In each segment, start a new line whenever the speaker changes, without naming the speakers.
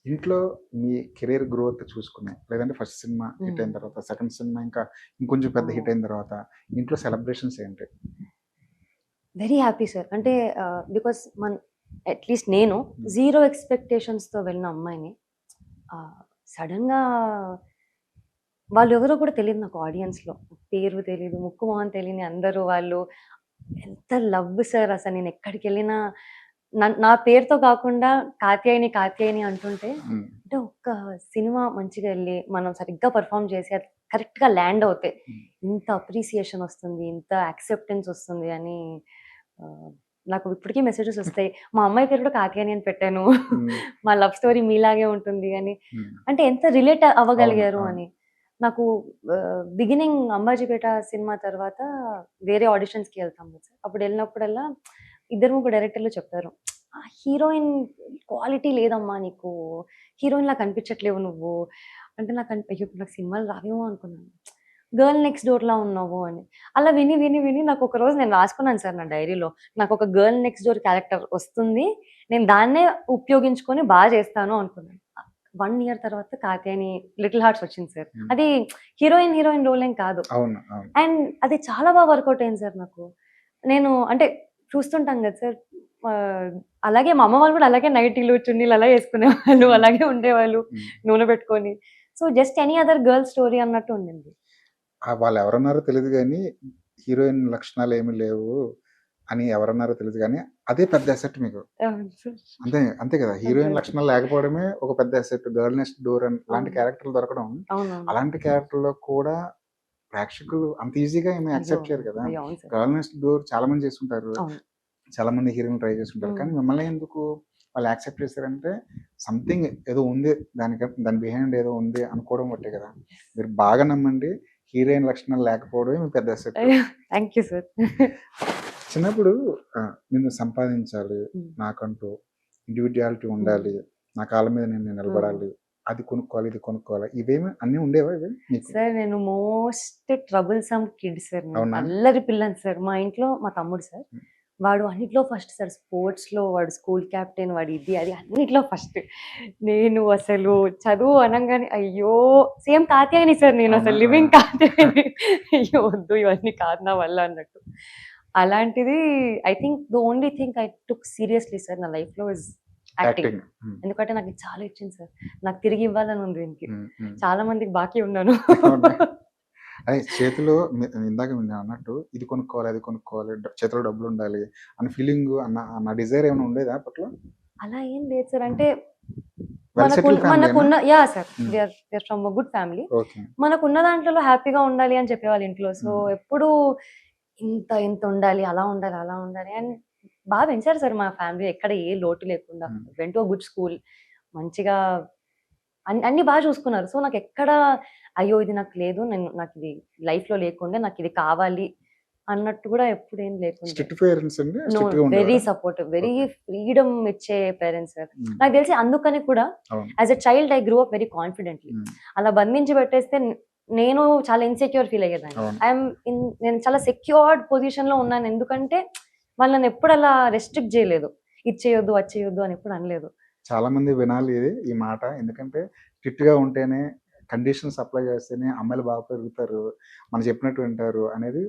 ఇంట్లో మీ career growth చూసుకుని, లేదంటే ఫస్ట్ సినిమా హిట్
హ్మ్.
అయిన తర్వాత, సెకండ్ సినిమా ఇంకా ఇంకొంచెం పెద్ద
అవును.
హిట్ అయిన తర్వాత, ఇంట్లో సెలబ్రేషన్స్ ఏంటి?
Very happy sir. అంటే బికాస్ అట్‌లీస్ట్ నేను
హ్మ్.
జీరో ఎక్స్‌పెక్టేషన్స్‌తో వెళ్ళిన అమ్మాయిని సడెన్‌గా వాళ్ళెవరో కూడా తెలీదు నాకు ఆడియన్స్‌లో. పేరు తెలీదు, ముక్కు మొహం తెలియని అందరూ వాళ్ళు ఎంత లవ్ సార్ అసలు నేనెక్కడికెళ్ళినా నా పేరుతో కాకుండా కాత్యాయని, కాత్యాయని అంటుంటే
హ్మ్.
అంటే ఒక్క సినిమా మంచిగా ఎళ్లి మనం సరిగ్గా పెర్ఫార్మ్ చేసి అది కరెక్ట్‌గా ల్యాండ్ అవుతే
హ్మ్.
ఇంత అప్రిసియేషన్ వస్తుంది, ఇంత యాక్సెప్టెన్స్ వస్తుంది అని ఆహ్, నాకు ఇప్పటికీ మెసేజెస్ వస్తాయి. మా అమ్మాయి పేరు కూడా కాత్యాయని అని పెట్టాను.
హ్మ్.
మా లవ్ స్టోరీ మీలాగే ఉంటుంది అని.
హ్మ్.
అంటే ఎంత రిలేట్
అవును.
అవ్వగలిగారు
అవును.
అని. నాకు బిగినింగ్ 'అంబాజీపేట' సినిమా తర్వాత వేరే ఆడిషన్స్‌కి వెళ్తాం కదా సార్. అప్పుడు వెళ్ళినప్పుడల్లా ఇద్దరు ముగ్గురు డైరెక్టర్లు చెప్పారు. హీరోయిన్ క్వాలిటీ లేదమ్మా నీకు. హీరోయిన్‌లా కనిపించట్లేవు నువ్వు. అంటే అయ్యో! ఇప్పుడు నాకు సినిమాలు రావేమో అనుకున్నాను. గర్ల్ నెక్స్ట్ డోర్‌లా ఉన్నావు అని. అలా విని, విని, విని నాకు ఒక రోజు నేను రాసుకున్నాను సార్ నా డైరీలో. నాకొక గర్ల్ నెక్స్ట్ డోర్ క్యారెక్టర్ వస్తుంది. నేను దాన్నే ఉపయోగించుకొని చేస్తాను అనుకున్నాను. 1 ఇయర్ తర్వాత 'కాత్యాయని లిటిల్ హార్ట్స్' వచ్చింది సార్.
హ్మ్.
అది హీరోయిన్ రోల్ ఏం కాదు.
అవును. అవును.
అండ్ అది చాలా వర్కౌట్ అయింది సార్ నాకు. నేను అంటే చూస్తుంటాం గదా సార్. ఆహ్, అలాగే మా అమ్మ వాళ్ళు కూడా అలాగే నైటీలు, చున్నీలు అలా యేసుకునేవాళ్ళు.
హ్మ్.
అలాగే ఉండేవాళ్ళు
హ్మ్.
నూనె పెట్టుకొని. So, just any other girl story అన్నట్టు ఉండింది.
వాళ్ళెవరన్నారో తెలీదు గానీ, హీరోయిన్ లక్షణాలేమి లేవు అని ఎవరన్నారో తెలీదు గానీ, అదే పెద్ద అసెట్ మీకు.
అవును సార్.
అంతే అంతే కదా!
అంతే.
హీరోయిన్ లక్షణాలు లేకపోవడమే ఒక పెద్ద అసెట్. 'గర్ల్ నెక్స్ట్ డోర్' అని అలాంటి
అవును.
క్యారెక్టర్‌లు దొరకడం,
అవునవును.
అలాంటి క్యారెక్టర్‌లో కూడా ప్రేక్షకులు అంత ఈజీగా ఏమి
అయ్యో!
యాక్సెప్ట్ చేయరు కదా!
అయ్యో! అవును సార్.
'గర్ల్ నెక్స్ట్ డోర్' చాలా మంది చేసుంటారు.
అవును.
చాలా మంది హీరోయిన్‌లు ట్రై చేసుంటారు.
హ్మ్.
కానీ మిమ్మల్ని ఎందుకు వాళ్ళు యాక్సెప్ట్ చేసారంటే, సంథింగ్ ఏదో ఉంది. దాని బిహైండ్ ఏదో ఉంది అనుకోవడం బట్టే కదా! మీరు బాగా నమ్మండి. హీరోయిన్ లక్షణాలు లేకపోవడమే మీ పెద్ద అసెట్.
అయ్యో! Thank you sir.
చిన్నప్పుడు నిన్ను సంపాదించాలి,
హ్మ్.
నాకంటూ ఇండివిడ్యుయాలిటీ
హ్మ్.
ఉండాలి, నా కాళ్ళ మీద నేను
హ్మ్.
నిలబడాలి, అది కొనుక్కోవాలి, ఇది కొనుక్కోవాలి, ఇవేమి అన్నీ ఉండేవా ఇవి నీకు?
సార్ నేను మోస్ట్ ట్రబుల్సమ్ కిడ్ సార్ నేను.
అవునా?
అల్లరి పిల్లని సార్. మా ఇంట్లో మా తమ్ముడు సార్.
హ్మ్.
వాడు అన్నిట్లో ఫస్ట్ సార్. స్పోర్ట్స్‌లో వాడు స్కూల్ కెప్టెన్, వాడు ఇది, అది అన్నిట్లో ఫస్ట్. నేను అసలు చదువు అనంగానే అయ్యో! సేమ్ కాత్యాయని సార్
అవునా?
నేనసలు
ఆ!
లివింగ్ కాత్యాయని. అయ్యో! వద్దు ఇవన్నీ కాదు నా వల్ల అన్నట్టు. అలాంటిది I think the only thing I took seriously sir నా లైఫ్‌లో ఇస్ యాక్టింగ్.
యాక్టింగ్. హ్మ్.
ఎందుకంటే నాకు ఇది చాలా ఇచ్చింది సార్. నాకు తిరిగి ఇవ్వాలని ఉంది దీనికి.
హ్మ్. హ్మ్.
చాలా మందికి బాకీ ఉన్నాను.
అవునా? అదే చేతిలో ఇందాక నేనన్నట్టు ఇది కొనుక్కోవాలి, అది కొనుక్కోవాలి, చేతిలో డబ్బులుండాలి అన్న ఫీలింగు అన్న డిజైర్ ఏమైనా ఉండేదా అప్పట్లో?
అలా ఏం లేదు సార్. అంటే
వెల్ సెటిల్డ్ ఫ్యామిలీయేనా?
మనకున్న yeah! Sir.
Hmm.
We are from a good family.
Okay.
మనకున్న దాంట్లలో హ్యాపీగా ఉండాలి అని చెప్పేవాళ్ళు ఇంట్లో. సో,
హ్మ్.
ఎప్పుడూ ఇంత ఉండాలి, అలా ఉండాలి, అలా ఉండాలి అని పెంచారు సార్ మా ఫ్యామిలీ. ఎక్కడ ఏ లోటు లేకుండా.
హ్మ్.
Went to a good school. మంచిగా అన్నీ చూసుకున్నారు. సో, నాకెక్కడ అయ్యో! ఇది నాకు లేదు. నాకిది లైఫ్‌లో లేకుండే. నాకిది కావాలి అన్నట్టు గూడా ఎప్పుడేం లేకుండే.
స్ట్రిక్ట్ పేరెంట్స్ అండి?
నో.
స్ట్రిక్ట్‌గా
వెరీ
ఉండేవారా?
సపోర్టివ్. Very
okay.
ఫ్రీడమ్ ఇచ్చే పేరెంట్స్ సార్.
హ్మ్.
నాకు తెలిసి అందుకని కూడా
అవును.
As a child I grew up very confidently.
హ్మ్.
అలా బంధించి పెట్టేస్తే నేను చాలా ఇన్‌సెక్యూర్ ఫీల్ అయ్యేదాన్ని.
అవును.
నేను చాలా సెక్యూర్డ్ పొజిషన్‌లో ఉన్నాను. ఎందుకంటే వాళ్ళు నన్నెప్పుడు అలా రెస్ట్రిక్ట్ జేయలేదు. ఇది చేయొద్దు, అది చేయొద్దు అని ఎప్పుడు అనలేదు.
చాలామంది వినాలి ఈ మాట. ఎందుకంటే స్ట్రిక్ట్‌గా ఉంటేనే, కండిషన్స్ అప్లై చేస్తేనే అమ్మాయిలు బాగా పెరుగుతారు. మనం చెప్పినట్టు వింటారు అనేది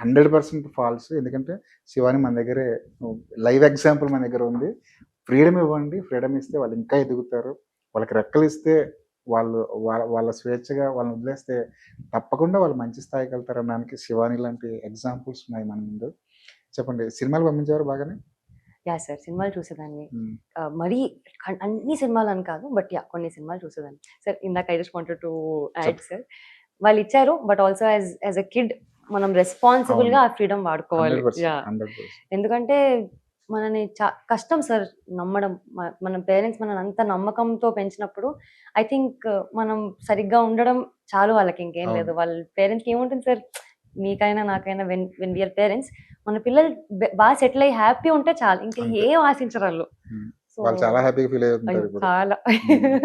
100% ఫాల్స్. ఎందుకంటే శివాని మన దగ్గరే లైవ్ ఎగ్జాంపుల్ మన దగ్గర ఉంది. ఫ్రీడమ్ ఇవ్వండి. ఫ్రీడమ్ ఇస్తే వాళ్ళు ఇంకా ఎదుగుతారు. వాళ్ళకి రెక్కలిస్తే వాళ్ళు వాళ్ళ స్వేచ్ఛగా వాళ్ళని వదిలేస్తే తప్పకుండా వాళ్ళు మంచి స్థాయికెళ్తారనడానికి శివాని లాంటి ఎగ్జాంపుల్స్ ఉన్నాయి మన ముందు. చెప్పండి, సినిమాలు పంపించేవారా బాగానే?
యాహ్! సార్. సినిమాలు చూసేదాన్ని.
హ్మ్.
మరీ అన్ని సినిమాలని కాదు. But yeah! కొన్ని సినిమాలు చూసేదాన్ని. సార్ ఇందాక I just wanted to add
చెప్పండి.
సార్. వాళ్ళిచ్చారు. But also as a kid మనం
అవును.
రెస్పాన్సిబుల్‌గా ఆ ఫ్రీడమ్ వాడుకోవాలి.
100%.
యాహ్!
100%.
ఎందుకంటే మనని కష్టం సార్ నమ్మడం. మన పేరెంట్స్ మనల్ని అంత నమ్మకంతో పెంచినప్పుడు ఐ థింక్ మనం సరిగ్గా ఉండడం చాలు వాళ్ళకి ఇంకేం లేదు.
అవును.
వాళ్ళ పేరెంట్స్‌కి ఏముంటుంది సార్ మీకైనా నాకైనా వెన్ వి ఆర్ పేరెంట్స్ మన పిల్లలు సెటిల్ అయ్యి హ్యాపీ ఉంటే చాలు. ఇంకా
అంతే.
ఏం ఆశించరాళ్ళు.
హ్మ్.
సో,
వాళ్ళు చాలా హ్యాపీగా ఫీల్
అయ్యో!
అవుతుంటారిప్పుడు.
చాలా.
హ్మ్.